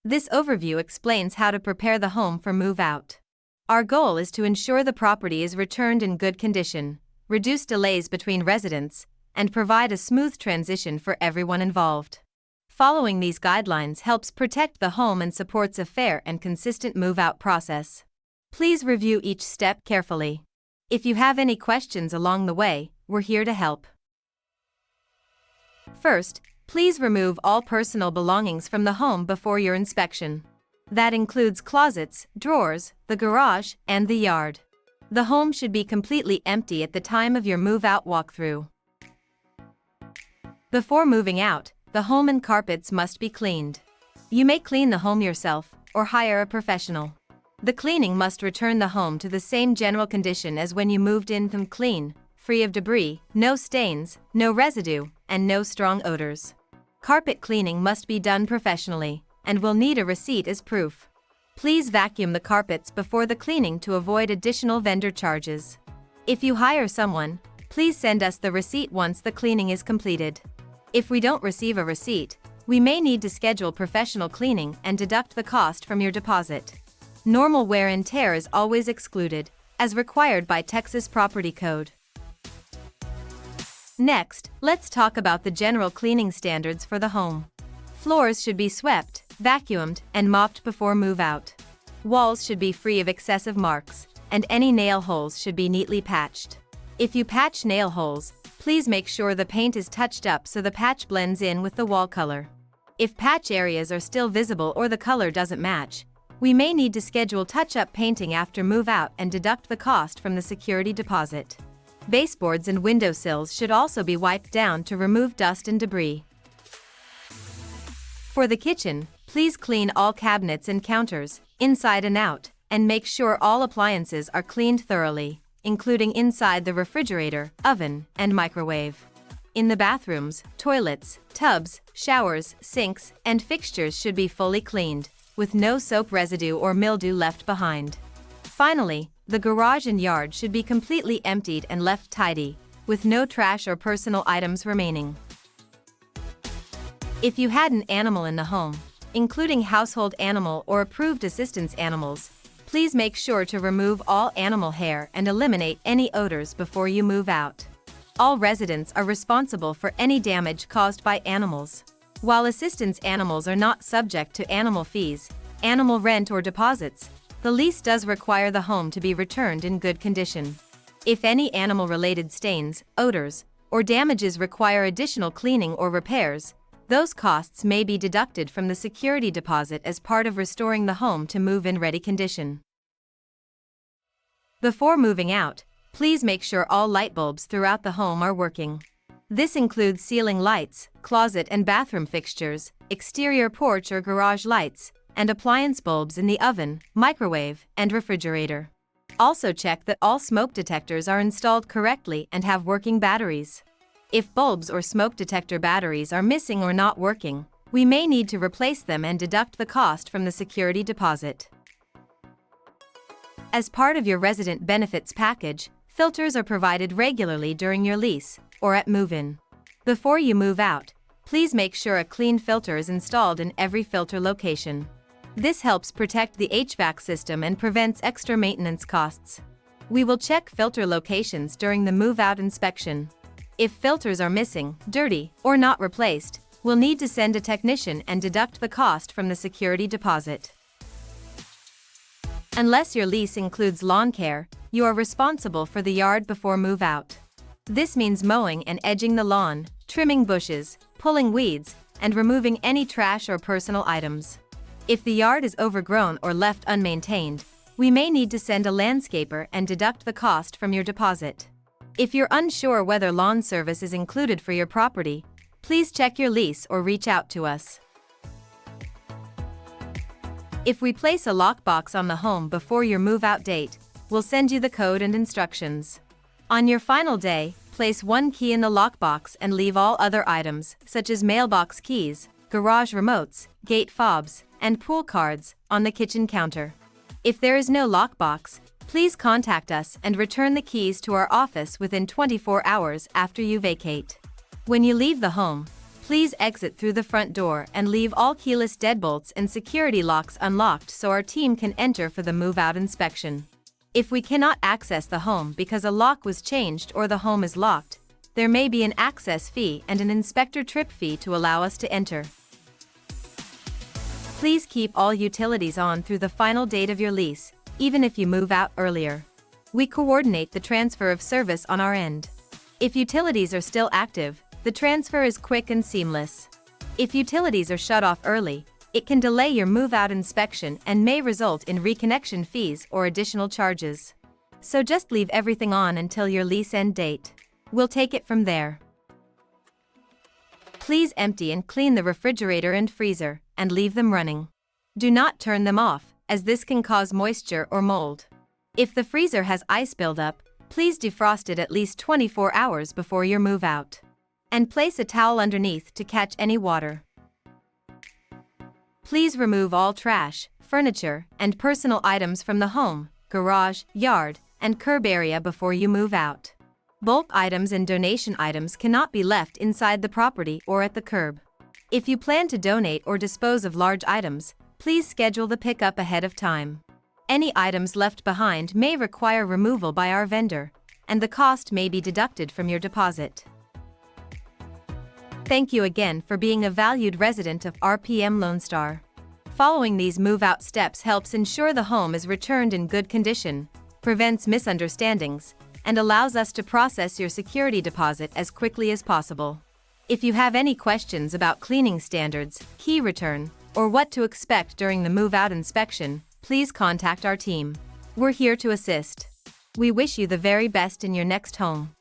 This overview explains how to prepare the home for move-out. Our goal is to ensure the property is returned in good condition, reduce delays between residents, and provide a smooth transition for everyone involved. Following these guidelines helps protect the home and supports a fair and consistent move-out process. Please review each step carefully. If you have any questions along the way, we're here to help. First, please remove all personal belongings from the home before your inspection. That includes closets, drawers, the garage, and the yard. The home should be completely empty at the time of your move-out walkthrough. Before moving out, the home and carpets must be cleaned. You may clean the home yourself or hire a professional. The cleaning must return the home to the same general condition as when you moved in, clean, free of debris, no stains, no residue, and no strong odors. Carpet cleaning must be done professionally and will need a receipt as proof. Please vacuum the carpets before the cleaning to avoid additional vendor charges. If you hire someone, please send us the receipt once the cleaning is completed. If we don't receive a receipt, we may need to schedule professional cleaning and deduct the cost from your deposit. Normal wear and tear is always excluded, as required by Texas Property Code. Next, let's talk about the general cleaning standards for the home. Floors should be swept, vacuumed, and mopped before move-out. Walls should be free of excessive marks, and any nail holes should be neatly patched. If you patch nail holes, please make sure the paint is touched up so the patch blends in with the wall color. If patch areas are still visible or the color doesn't match, we may need to schedule touch-up painting after move-out and deduct the cost from the security deposit. Baseboards and windowsills should also be wiped down to remove dust and debris. For the kitchen, please clean all cabinets and counters, inside and out, and make sure all appliances are cleaned thoroughly, including inside the refrigerator, oven, and microwave. In the bathrooms, toilets, tubs, showers, sinks, and fixtures should be fully cleaned, with no soap residue or mildew left behind. Finally, the garage and yard should be completely emptied and left tidy, with no trash or personal items remaining. If you had an animal in the home, including household animal or approved assistance animals, please make sure to remove all animal hair and eliminate any odors before you move out. All residents are responsible for any damage caused by animals. While assistance animals are not subject to animal fees, animal rent, or deposits, the lease does require the home to be returned in good condition. If any animal-related stains, odors, or damages require additional cleaning or repairs, those costs may be deducted from the security deposit as part of restoring the home to move-in ready condition. Before moving out, please make sure all light bulbs throughout the home are working. This includes ceiling lights, closet and bathroom fixtures, exterior porch or garage lights, and appliance bulbs in the oven, microwave, and refrigerator. Also check that all smoke detectors are installed correctly and have working batteries. If bulbs or smoke detector batteries are missing or not working, we may need to replace them and deduct the cost from the security deposit. As part of your resident benefits package, filters are provided regularly during your lease or at move-in. Before you move out, please make sure a clean filter is installed in every filter location. This helps protect the HVAC system and prevents extra maintenance costs. We will check filter locations during the move-out inspection. If filters are missing, dirty, or not replaced, we'll need to send a technician and deduct the cost from the security deposit. Unless your lease includes lawn care, you are responsible for the yard before move-out. This means mowing and edging the lawn, trimming bushes, pulling weeds, and removing any trash or personal items. If the yard is overgrown or left unmaintained, we may need to send a landscaper and deduct the cost from your deposit. If you're unsure whether lawn service is included for your property, please check your lease or reach out to us. If we place a lockbox on the home before your move-out date, we'll send you the code and instructions. On your final day, place one key in the lockbox and leave all other items, such as mailbox keys, garage remotes, gate fobs, and pool cards, on the kitchen counter. If there is no lockbox, please contact us and return the keys to our office within 24 hours after you vacate. When you leave the home, Please exit through the front door and leave all keyless deadbolts and security locks unlocked so our team can enter for the move-out inspection. If we cannot access the home because a lock was changed or the home is locked, there may be an access fee and an inspector trip fee to allow us to enter. Please keep all utilities on through the final date of your lease, even if you move out earlier. We coordinate the transfer of service on our end. If utilities are still active, the transfer is quick and seamless. If utilities are shut off early, it can delay your move-out inspection and may result in reconnection fees or additional charges. So just leave everything on until your lease end date. We'll take it from there. Please empty and clean the refrigerator and freezer, and leave them running. Do not turn them off, as this can cause moisture or mold. If the freezer has ice buildup, please defrost it at least 24 hours before your move out. And place a towel underneath to catch any water. Please remove all trash, furniture, and personal items from the home, garage, yard, and curb area before you move out. Bulk items and donation items cannot be left inside the property or at the curb. If you plan to donate or dispose of large items, please schedule the pickup ahead of time. Any items left behind may require removal by our vendor, and the cost may be deducted from your deposit. Thank you again for being a valued resident of RPM LoneStar. Following these move-out steps helps ensure the home is returned in good condition, prevents misunderstandings, and allows us to process your security deposit as quickly as possible. If you have any questions about cleaning standards, key return, or what to expect during the move-out inspection, please contact our team. We're here to assist. We wish you the very best in your next home.